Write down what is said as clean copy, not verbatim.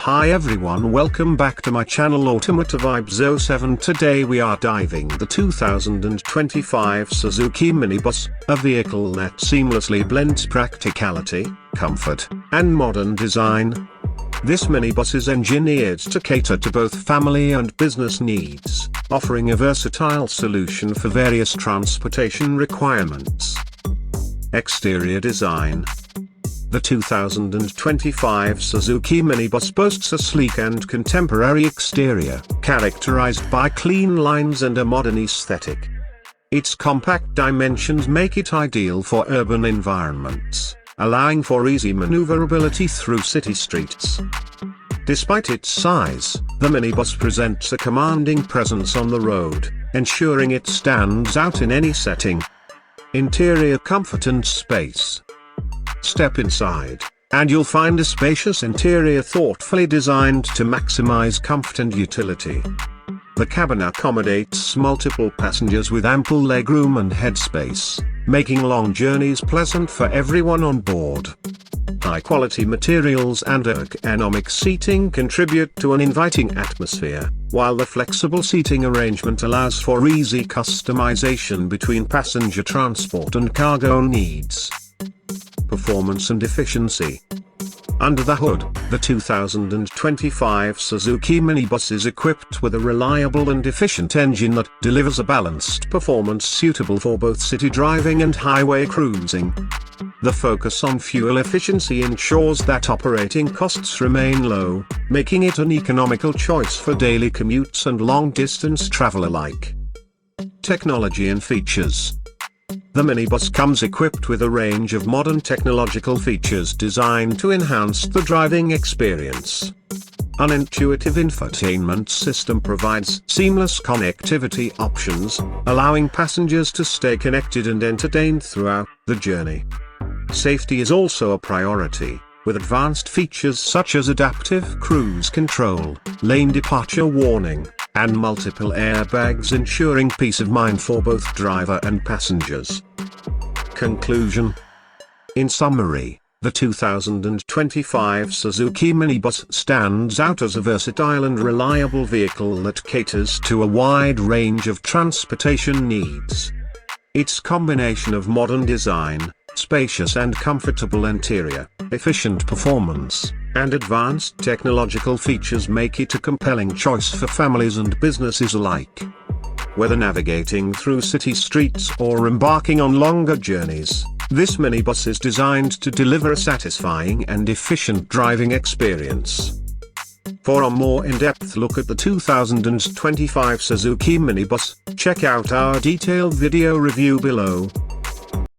Hi everyone, welcome back to my channel Automotive Vibes 07. Today we are diving the 2025 Suzuki minibus, a vehicle that seamlessly blends practicality, comfort, and modern design. This minibus is engineered to cater to both family and business needs, offering a versatile solution for various transportation requirements. Exterior design. The 2025 Suzuki minibus boasts a sleek and contemporary exterior, characterized by clean lines and a modern aesthetic. Its compact dimensions make it ideal for urban environments, allowing for easy maneuverability through city streets. Despite its size, the minibus presents a commanding presence on the road, ensuring it stands out in any setting. Interior comfort and space. Step inside, and you'll find a spacious interior thoughtfully designed to maximize comfort and utility. The cabin accommodates multiple passengers with ample legroom and headspace, making long journeys pleasant for everyone on board. High-quality materials and ergonomic seating contribute to an inviting atmosphere, while the flexible seating arrangement allows for easy customization between passenger transport and cargo needs. Performance and efficiency. Under the hood, the 2025 Suzuki minibus is equipped with a reliable and efficient engine that delivers a balanced performance suitable for both city driving and highway cruising. The focus on fuel efficiency ensures that operating costs remain low, making it an economical choice for daily commutes and long-distance travel alike. Technology and features. The minibus comes equipped with a range of modern technological features designed to enhance the driving experience. An intuitive infotainment system provides seamless connectivity options, allowing passengers to stay connected and entertained throughout the journey. Safety is also a priority, with advanced features such as adaptive cruise control, lane departure warning, and multiple airbags ensuring peace of mind for both driver and passengers. Conclusion. In summary, the 2025 Suzuki minibus stands out as a versatile and reliable vehicle that caters to a wide range of transportation needs. Its combination of modern design, spacious and comfortable interior, efficient performance, and advanced technological features make it a compelling choice for families and businesses alike. Whether navigating through city streets or embarking on longer journeys, this minibus is designed to deliver a satisfying and efficient driving experience. For a more in-depth look at the 2025 Suzuki minibus, check out our detailed video review below.